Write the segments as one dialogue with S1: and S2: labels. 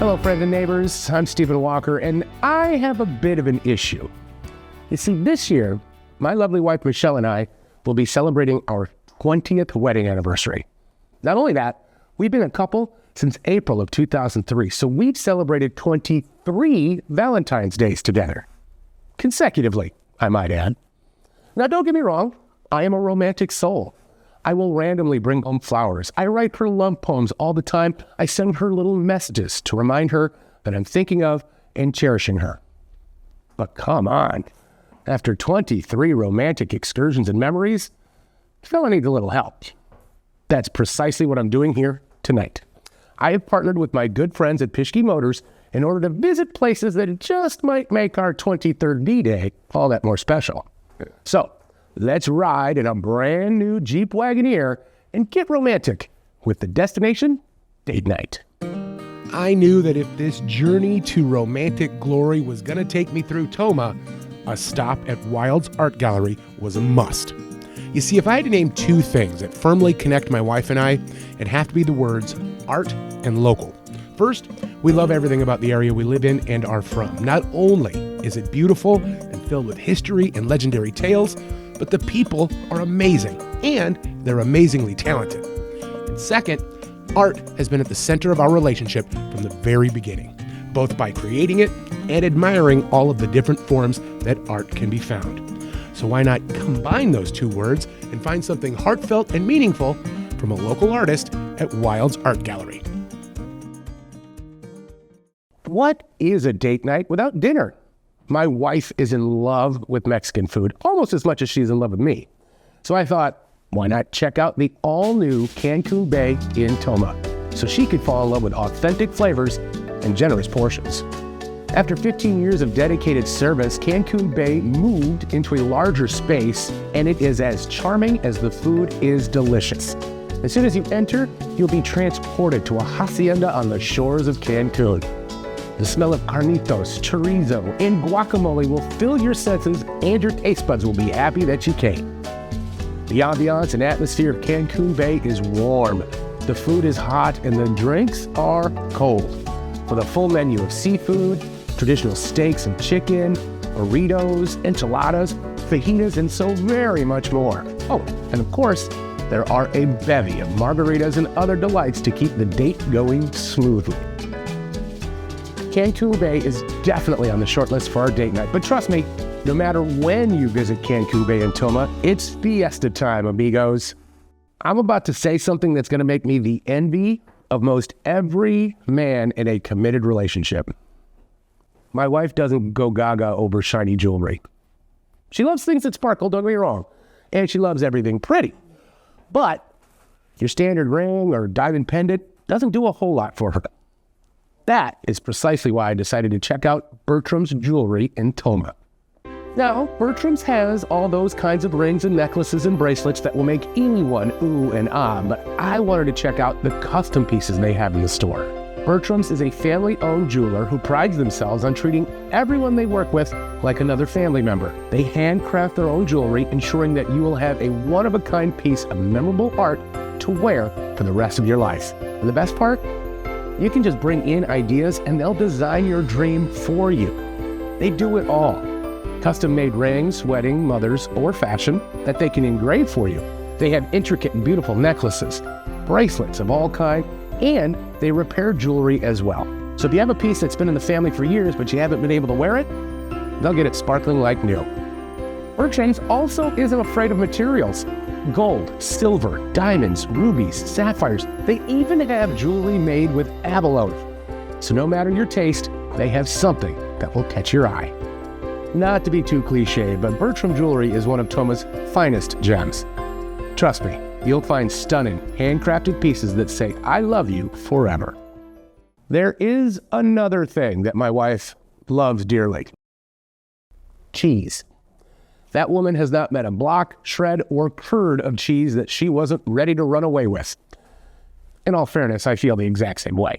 S1: Hello, friends and neighbors. I'm Stephen Walker, and I have a bit of an issue. You see, this year, my lovely wife, Michelle, and I will be celebrating our 20th wedding anniversary. Not only that, we've been a couple since April of 2003, so we've celebrated 23 Valentine's Days together. Consecutively, I might add. Now, don't get me wrong, I am a romantic soul. I will randomly bring home flowers. I write her love poems all the time. I send her little messages to remind her that I'm thinking of and cherishing her. But come on, after 23 romantic excursions and memories, the fella needs a little help. That's precisely what I'm doing here tonight. I have partnered with my good friends at Pischke Motors in order to visit places that just might make our 23rd D-Day all that more special. So, let's ride in a brand new Jeep Wagoneer and get romantic with the destination date night.
S2: I knew that if this journey to romantic glory was going to take me through Tomah, a stop at Wilde's Art Gallery was a must. You see, if I had to name two things that firmly connect my wife and I, it'd have to be the words art and local. First, we love everything about the area we live in and are from. Not only is it beautiful and filled with history and legendary tales, but the people are amazing, and they're amazingly talented. And second, art has been at the center of our relationship from the very beginning, both by creating it and admiring all of the different forms that art can be found. So why not combine those two words and find something heartfelt and meaningful from a local artist at Wilde's Art Gallery?
S1: What is a date night without dinner? My wife is in love with Mexican food, almost as much as she's in love with me. So I thought, why not check out the all-new Cancun Bay in Tomah, so she could fall in love with authentic flavors and generous portions. After 15 years of dedicated service, Cancun Bay moved into a larger space, and it is as charming as the food is delicious. As soon as you enter, you'll be transported to a hacienda on the shores of Cancun. The smell of carnitos, chorizo, and guacamole will fill your senses, and your taste buds will be happy that you came. The ambiance and atmosphere of Cancun Bay is warm. The food is hot, and the drinks are cold. With a full menu of seafood, traditional steaks and chicken, burritos, enchiladas, fajitas, and so very much more. Oh, and of course, there are a bevy of margaritas and other delights to keep the date going smoothly. Cancun Bay is definitely on the short list for our date night, but trust me, no matter when you visit Cancun Bay in Tomah, it's fiesta time, amigos. I'm about to say something that's going to make me the envy of most every man in a committed relationship. My wife doesn't go gaga over shiny jewelry. She loves things that sparkle, don't get me wrong, and she loves everything pretty. But your standard ring or diamond pendant doesn't do a whole lot for her. That is precisely why I decided to check out Bertram's Jewelry in Tomah. Now, Bertram's has all those kinds of rings and necklaces and bracelets that will make anyone ooh and ah, but I wanted to check out the custom pieces they have in the store. Bertram's is a family-owned jeweler who prides themselves on treating everyone they work with like another family member. They handcraft their own jewelry, ensuring that you will have a one-of-a-kind piece of memorable art to wear for the rest of your life. And the best part? You can just bring in ideas and they'll design your dream for you. They do it all. Custom-made rings, wedding, mothers, or fashion that they can engrave for you. They have intricate and beautiful necklaces, bracelets of all kinds, and they repair jewelry as well. So if you have a piece that's been in the family for years but you haven't been able to wear it, they'll get it sparkling like new. Bertram's also isn't afraid of materials. Gold, silver, diamonds, rubies, sapphires. They even have jewelry made with abalone. So no matter your taste, they have something that will catch your eye. Not to be too cliche, but Bertram Jewelry is one of Tomah's finest gems. Trust me, you'll find stunning, handcrafted pieces that say, I love you forever. There is another thing that my wife loves dearly. Cheese. That woman has not met a block, shred, or curd of cheese that she wasn't ready to run away with. In all fairness, I feel the exact same way.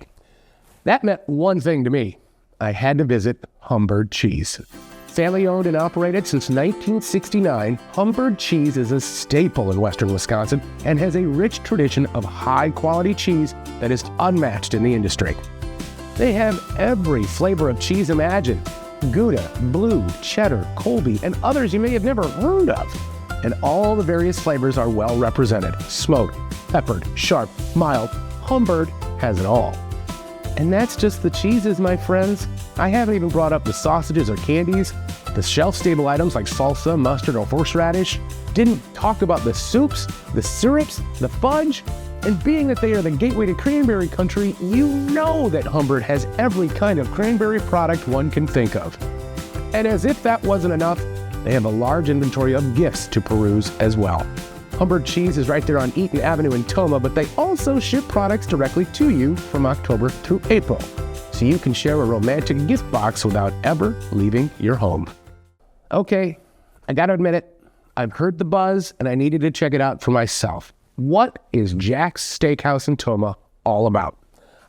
S1: That meant one thing to me. I had to visit Humbird Cheese. Family owned and operated since 1969, Humbird Cheese is a staple in western Wisconsin and has a rich tradition of high-quality cheese that is unmatched in the industry. They have every flavor of cheese imagined: Gouda, Blue, Cheddar, Colby, and others you may have never heard of. And all the various flavors are well represented: smoked, peppered, sharp, mild. Humbird has it all. And that's just the cheeses, my friends. I haven't even brought up the sausages or candies, the shelf-stable items like salsa, mustard, or horseradish. Didn't talk about the soups, the syrups, the fudge. And being that they are the gateway to cranberry country, you know that Humbird has every kind of cranberry product one can think of. And as if that wasn't enough, they have a large inventory of gifts to peruse as well. Humbird Cheese is right there on Eaton Avenue in Tomah, but they also ship products directly to you from October through April, so you can share a romantic gift box without ever leaving your home. Okay, I gotta admit it, I've heard the buzz and I needed to check it out for myself. What is Jack's Steakhouse in Tomah all about?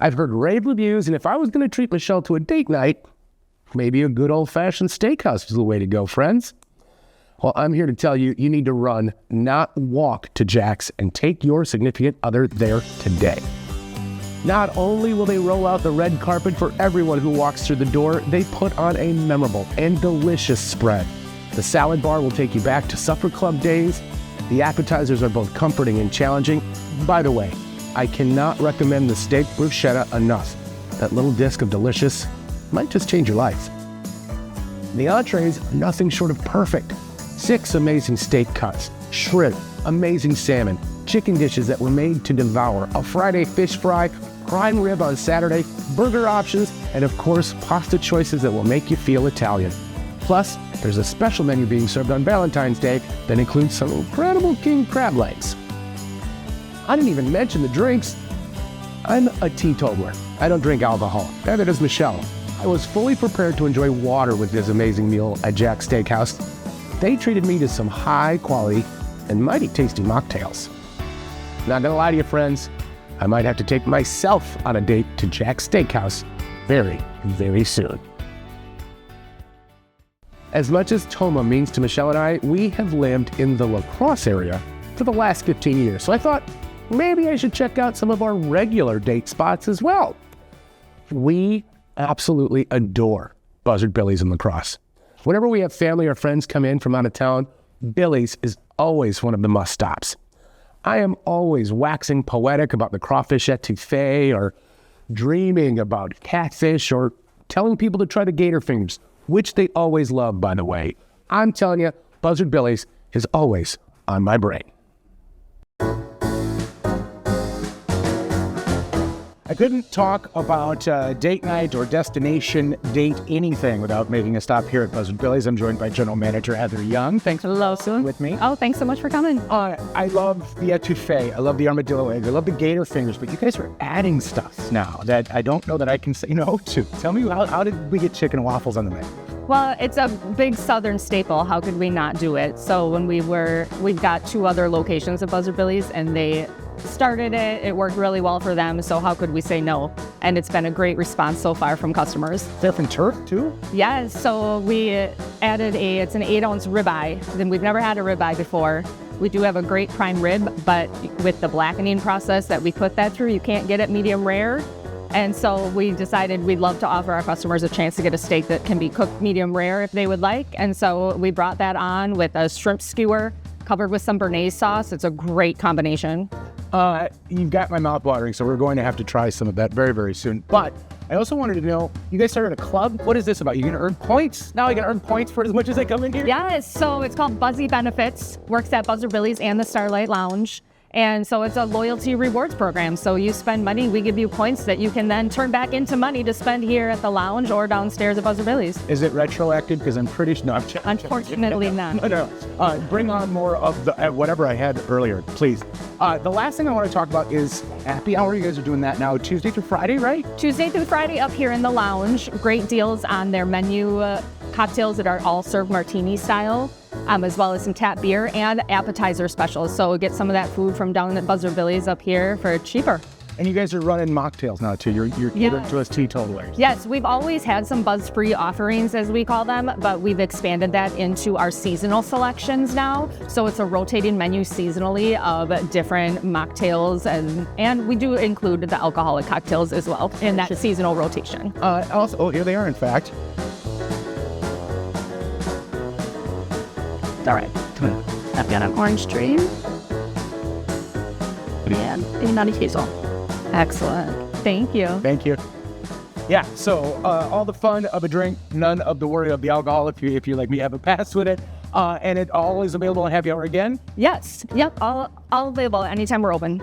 S1: I've heard rave reviews, and if I was gonna treat Michelle to a date night, maybe a good old-fashioned steakhouse is the way to go, friends. Well, I'm here to tell you, you need to run, not walk, to Jack's and take your significant other there today. Not only will they roll out the red carpet for everyone who walks through the door, they put on a memorable and delicious spread. The salad bar will take you back to supper club days. The appetizers are both comforting and challenging. By the way, I cannot recommend the steak bruschetta enough. That little disc of delicious might just change your life. The entrees are nothing short of perfect. 6 amazing steak cuts, shrimp, amazing salmon, chicken dishes that were made to devour, a Friday fish fry, prime rib on Saturday, burger options, and of course, pasta choices that will make you feel Italian. Plus, there's a special menu being served on Valentine's Day that includes some incredible king crab legs. I didn't even mention the drinks. I'm a teetotaler. I don't drink alcohol. Neither does Michelle. I was fully prepared to enjoy water with this amazing meal at Jack's Steakhouse. They treated me to some high quality and mighty tasty mocktails. Not gonna lie to you, friends, I might have to take myself on a date to Jack's Steakhouse very, very soon. As much as Tomah means to Michelle and I, we have lived in the La Crosse area for the last 15 years. So I thought maybe I should check out some of our regular date spots as well. We absolutely adore Buzzard Billy's in La Crosse. Whenever we have family or friends come in from out of town, Billy's is always one of the must-stops. I am always waxing poetic about the crawfish etouffee, or dreaming about catfish, or telling people to try the gator fingers, which they always love, by the way. I'm telling you, Buzzard Billy's is always on my brain.
S3: I couldn't talk about date night or destination date anything without making a stop here at Buzzard Billy's. I'm joined by General Manager Heather Young. Thanks for being with me.
S4: Oh, thanks so much for coming.
S3: I love the etouffee. I love the armadillo egg. I love the gator fingers. But you guys are adding stuff now that I don't know that I can say no to. Tell me, how did we get chicken and waffles on the menu?
S4: Well, it's a big Southern staple. How could we not do it? So when we've got 2 other locations of Buzzard Billy's, and they started it. It worked really well for them, so how could we say no? And it's been a great response so far from customers.
S3: They're from turf too?
S4: Yes, so we added it's an 8-ounce ribeye. Then we've never had a ribeye before. We do have a great prime rib, but with the blackening process that we put that through, you can't get it medium rare. And so we decided we'd love to offer our customers a chance to get a steak that can be cooked medium rare if they would like. And so we brought that on with a shrimp skewer covered with some béarnaise sauce. It's a great combination.
S3: You've got my mouth watering, so we're going to have to try some of that very, very soon. But I also wanted to know, you guys started a club. What is this about? You're going to earn points? Now I can earn points for as much as I come in here?
S4: Yes, so it's called Buzzy Benefits. Works at Buzzard Billy's and the Starlight Lounge. And so it's a loyalty rewards program. So you spend money, we give you points that you can then turn back into money to spend here at the lounge or downstairs at Buzzard Billy's.
S3: Is it retroactive? Because I'm pretty sure, no, I'm checking.
S4: Unfortunately not.
S3: No. Bring on more of the whatever I had earlier, please. The last thing I want to talk about is happy hour. You guys are doing that now Tuesday through Friday, right?
S4: Tuesday through Friday up here in the lounge. Great deals on their menu cocktails that are all served martini style. As well as some tap beer and appetizer specials. So get some of that food from down at Buzzard Billy's up here for cheaper.
S3: And you guys are running mocktails now too. You're catering to us teetotalers.
S4: Yes, we've always had some buzz-free offerings, as we call them, but we've expanded that into our seasonal selections now. So it's a rotating menu seasonally of different mocktails, and we do include the alcoholic cocktails as well in that seasonal rotation.
S3: Also, here they are, in fact.
S5: All right. I've got an orange dream and a nutty hazel.
S4: Excellent. Thank you.
S3: Thank you. Yeah, so all the fun of a drink, none of the worry of the alcohol if you like me have a pass with it. And it all is available on happy hour again.
S4: Yes. Yep. All available anytime we're open.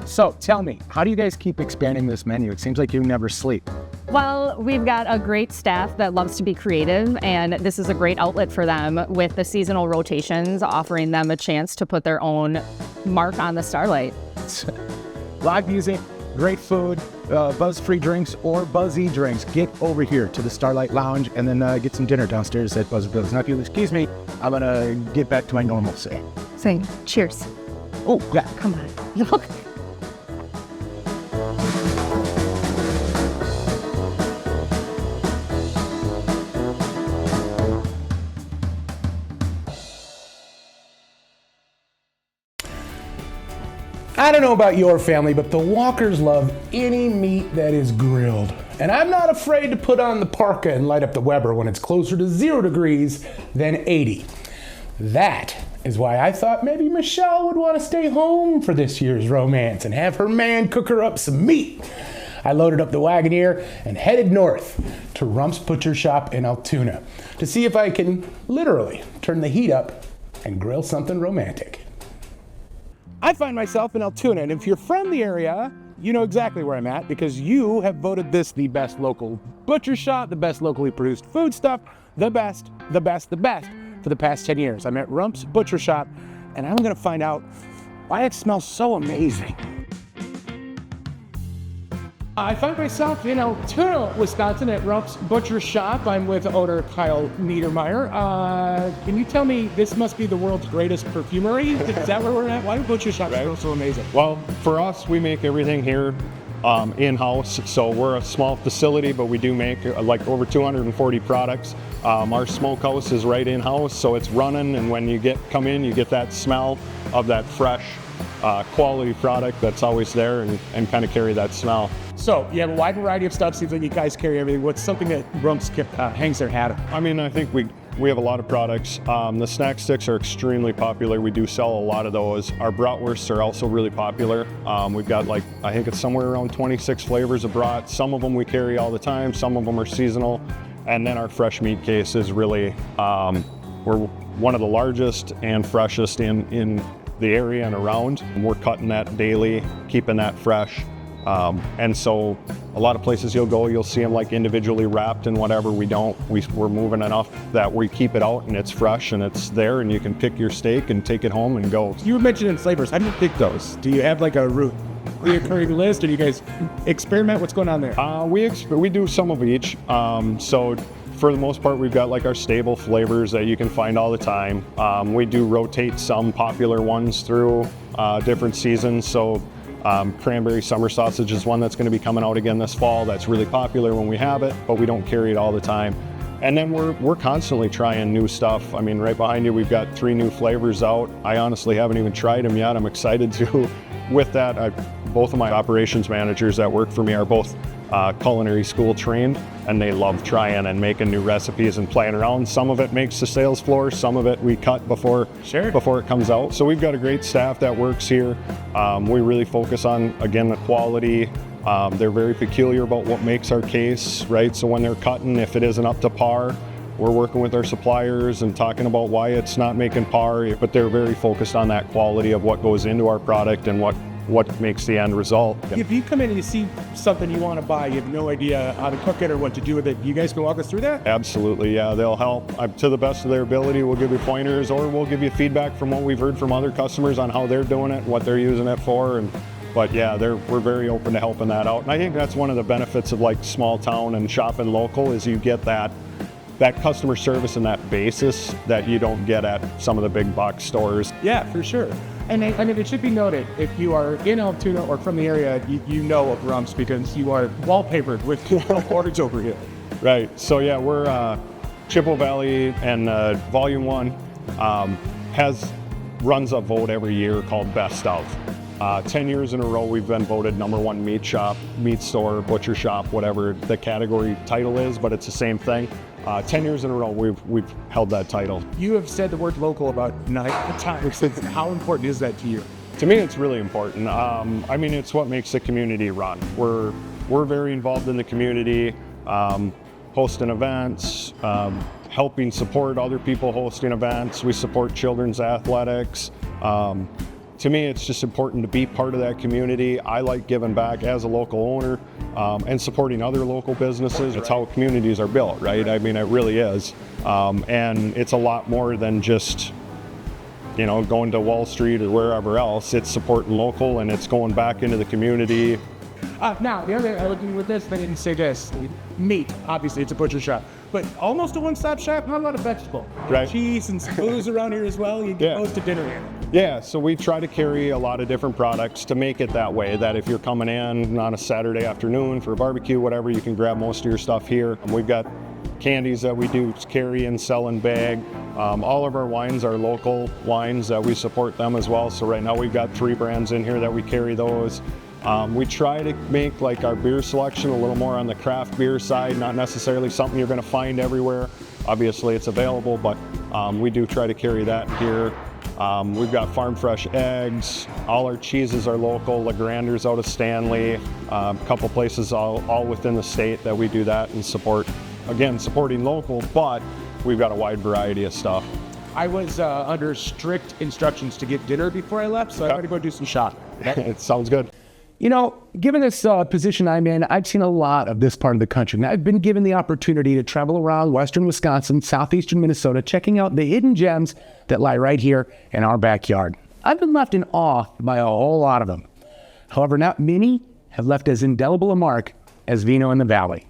S3: So tell me, how do you guys keep expanding this menu? It seems like you never sleep.
S4: Well, we've got a great staff that loves to be creative, and this is a great outlet for them with the seasonal rotations, offering them a chance to put their own mark on the Starlight.
S3: Live music, great food, buzz-free drinks or buzzy drinks. Get over here to the Starlight Lounge and then get some dinner downstairs at Buzz Bills. Now, if you'll excuse me, I'm gonna get back to my normalcy.
S4: Saying cheers.
S3: Oh, yeah.
S4: Come on.
S2: I don't know about your family, but the Walkers love any meat that is grilled. And I'm not afraid to put on the parka and light up the Weber when it's closer to 0 degrees than 80. That is why I thought maybe Michelle would want to stay home for this year's romance and have her man cook her up some meat. I loaded up the Wagoneer and headed north to Rump's Butcher Shop in Altoona to see if I can literally turn the heat up and grill something romantic. I find myself in Altoona, and if you're from the area, you know exactly where I'm at because you have voted this the best local butcher shop, the best locally produced food stuff, the best for the past 10 years. I'm at Rump's Butcher Shop, and I'm gonna find out why it smells so amazing. I find myself in Altoona, Wisconsin at Rump's Butcher Shop. I'm with owner Kyle Niedermeyer. Can you tell me, this must be the world's greatest perfumery? Is that where we're at? Why do butcher shops smell so amazing?
S6: Well, for us, we make everything here in-house. So we're a small facility, but we do make like over 240 products. Our smokehouse is right in-house, so it's running, and when you come in, you get that smell of that fresh quality product that's always there and kind of carry that smell.
S2: So you have a wide variety of stuff. Seems like you guys carry everything. What's something that Rump's hangs their hat on?
S6: I mean, I think we have a lot of products. The snack sticks are extremely popular. We do sell a lot of those. Our bratwursts are also really popular. We've got I think it's somewhere around 26 flavors of brat. Some of them we carry all the time. Some of them are seasonal. And then our fresh meat case is really, we're one of the largest and freshest in the area and around. And we're cutting that daily, keeping that fresh. And so a lot of places you'll see them like individually wrapped and whatever. We don't. We're moving enough that we keep it out and it's fresh and it's there and you can pick your steak and take it home and go.
S2: You were mentioning flavors. How do you pick those? Do you have like a recurring list, or do you guys experiment? What's going on there?
S6: We do some of each. So for the most part, we've got like our stable flavors that you can find all the time. We do rotate some popular ones through different seasons. So cranberry summer sausage is one that's going to be coming out again this fall. That's really popular when we have it, but we don't carry it all the time. And then we're constantly trying new stuff. I mean, right behind you, we've got 3 new flavors out. I honestly haven't even tried them yet. I'm excited to. With that, both of my operations managers that work for me are both culinary school trained, and they love trying and making new recipes and playing around. Some of it makes the sales floor, some of it we cut before it comes out. So we've got a great staff that works here. We really focus on, again, the quality. They're very peculiar about what makes our case, right? So when they're cutting, if it isn't up to par, we're working with our suppliers and talking about why it's not making par, but they're very focused on that quality of what goes into our product and what makes the end result.
S2: If you come in and you see something you want to buy, you have no idea how to cook it or what to do with it, you guys can walk us through that?
S6: Absolutely, yeah. They'll help. To the best of their ability, we'll give you pointers, or we'll give you feedback from what we've heard from other customers on how they're doing it, what they're using it for. But yeah, we're very open to helping that out. And I think that's one of the benefits of like small town and shopping local is you get that that customer service and that basis that you don't get at some of the big box stores.
S2: Yeah, for sure. And I mean, it should be noted, if you are in Altoona or from the area, you know of Rumps because you are wallpapered with orders over here.
S6: Right. So yeah, we're Chippewa Valley and Volume 1 runs a vote every year called Best Of. 10 years in a row we've been voted #1 meat shop, meat store, butcher shop, whatever the category title is, but it's the same thing. 10 years in a row we've held that title.
S2: You have said the word local about 9 times. How important is that to you?
S6: To me, it's really important. I mean, it's what makes the community run. We're very involved in the community, hosting events, helping support other people hosting events. We support children's athletics. To me, it's just important to be part of that community. I like giving back as a local owner and supporting other local businesses. It's how communities are built, right? I mean, it really is. And it's a lot more than just, you know, going to Wall Street or wherever else. It's supporting local and it's going back into the community.
S2: Now, the other thing I looked with this, they didn't say this. Meat, obviously, it's a butcher shop, but almost a one-stop shop, not a lot of vegetable.
S6: Right.
S2: Cheese and some booze around here as well. You get
S6: Yeah.
S2: those to dinner here.
S6: Yeah, so we try to carry a lot of different products to make it that way, that if you're coming in on a Saturday afternoon for a barbecue, whatever, you can grab most of your stuff here. And we've got candies that we do carry and sell in bag. All of our wines are local wines that we support them as well. So right now we've got 3 brands in here that we carry those. We try to make like our beer selection a little more on the craft beer side, not necessarily something you're going to find everywhere. Obviously it's available, but we do try to carry that here. We've got farm fresh eggs. All our cheeses are local. Legrander's out of Stanley. A couple places all within the state that we do that and support. Again, supporting local, but we've got a wide variety of stuff.
S2: I was under strict instructions to get dinner before I left, so I'm going to go do some shopping.
S6: It sounds good.
S1: You know, given this position I'm in, I've seen a lot of this part of the country. And I've been given the opportunity to travel around western Wisconsin, southeastern Minnesota, checking out the hidden gems that lie right here in our backyard. I've been left in awe by a whole lot of them. However, not many have left as indelible a mark as Vino in the Valley.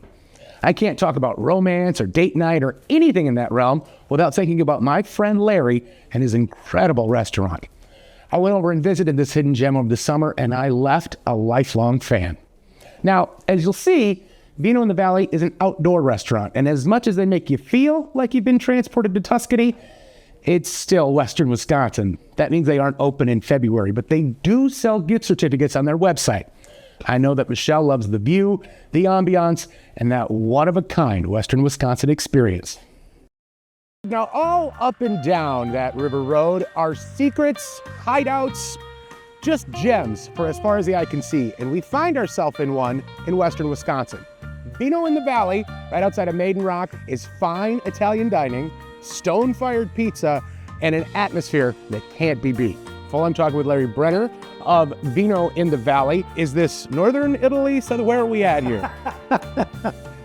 S1: I can't talk about romance or date night or anything in that realm without thinking about my friend Larry and his incredible restaurant. I went over and visited this hidden gem over the summer, and I left a lifelong fan. Now, as you'll see, Vino in the Valley is an outdoor restaurant, and as much as they make you feel like you've been transported to Tuscany, it's still western Wisconsin. That means they aren't open in February, but they do sell gift certificates on their website. I know that Michelle loves the view, the ambiance, and that one-of-a-kind western Wisconsin experience. Now, all up and down that river road are secrets, hideouts, just gems for as far as the eye can see. And we find ourselves in one in western Wisconsin. Vino in the Valley, right outside of Maiden Rock, is fine Italian dining, stone-fired pizza, and an atmosphere that can't be beat. I'm talking with Larry Brenner of Vino in the Valley. Is this northern Italy? So where are we at here?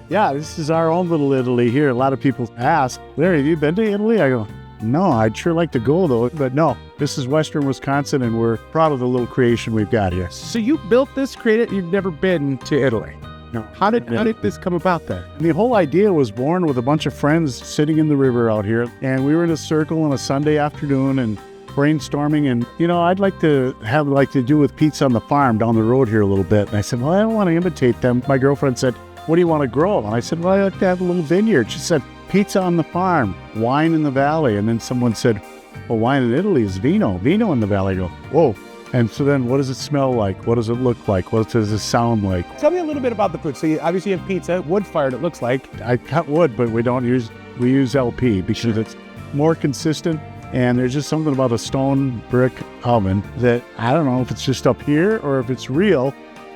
S7: Yeah, this is our own little Italy here. A lot of people ask, Larry, have you been to Italy? I go, no, I'd sure like to go though. But no, this is western Wisconsin and we're proud of the little creation we've got here.
S2: So you built this, created, you've never been to Italy.
S7: No.
S2: How did this come about then?
S7: And the whole idea was born with a bunch of friends sitting in the river out here. And we were in a circle on a Sunday afternoon and brainstorming. And, you know, I'd like to have like to do with pizza on the farm down the road here a little bit. And I said, well, I don't want to imitate them. My girlfriend said, what do you want to grow? And I said, well, I'd like to have a little vineyard. She said, pizza on the farm, wine in the valley. And then someone said, well, wine in Italy is vino in the valley. I go, whoa. And so then what does it smell like? What does it look like? What does it sound like?
S2: Tell me a little bit about the food. So you obviously have pizza, wood-fired it looks like.
S7: I cut wood, but we use LP because it's more consistent. And there's just something about a stone brick oven that I don't know if it's just up here or if it's real,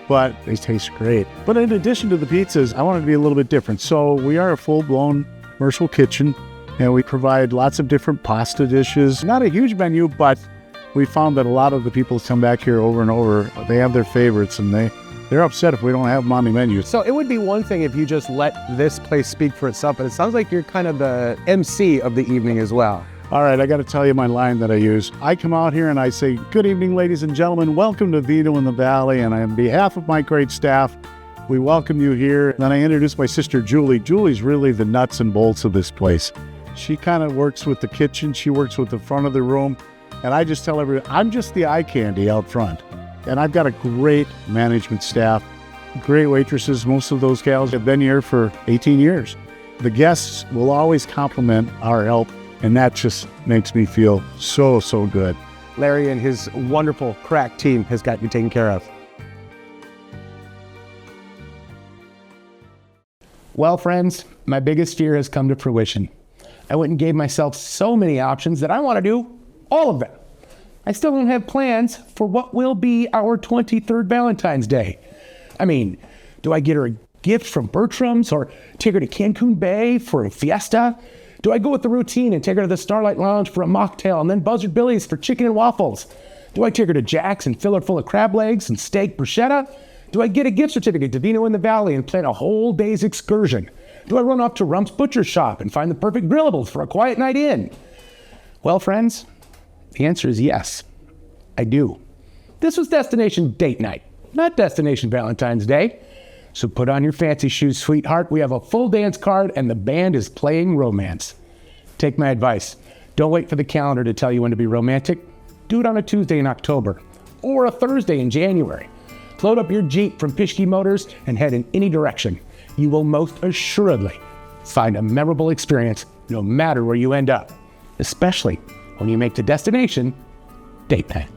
S7: but they taste great. But in addition to the pizzas, I wanted to be a little bit different. So we are a full-blown commercial kitchen, and we provide lots of different pasta dishes. Not a huge menu, but we found that a lot of the people who come back here over and over, they have their favorites, and they're upset if we don't have them on the menu.
S2: So it would be one thing if you just let this place speak for itself, but it sounds like you're kind of the MC of the evening as well.
S7: All right, I got to tell you my line that I use. I come out here and I say, good evening, ladies and gentlemen. Welcome to Vino in the Valley. And on behalf of my great staff, We welcome you here. And then I introduced my sister, Julie. Julie's really the nuts and bolts of this place. She kind of works with the kitchen. She works with the front of the room. And I just tell everyone, I'm just the eye candy out front. And I've got a great management staff, great waitresses. Most of those gals have been here for 18 years. The guests will always compliment our help, and that just makes me feel so, so good.
S3: Larry and his wonderful crack team has got you taken care of.
S1: Well, friends, my biggest fear has come to fruition. I went and gave myself so many options that I want to do all of them. I still don't have plans for what will be our 23rd Valentine's Day. I mean, do I get her a gift from Bertram's or take her to Cancun Bay for a fiesta? Do I go with the routine and take her to the Starlight Lounge for a mocktail and then Buzzard Billy's for chicken and waffles? Do I take her to Jack's and fill her full of crab legs and steak bruschetta? Do I get a gift certificate to Vino in the Valley and plan a whole day's excursion? Do I run off to Rump's Butcher Shop and find the perfect grillables for a quiet night in? Well, friends, the answer is yes, I do. This was Destination Date Night, not Destination Valentine's Day. So put on your fancy shoes, sweetheart. We have a full dance card and the band is playing romance. Take my advice. Don't wait for the calendar to tell you when to be romantic. Do it on a Tuesday in October or a Thursday in January. Load up your Jeep from Pischke Motors and head in any direction. You will most assuredly find a memorable experience no matter where you end up, especially when you make the destination date night.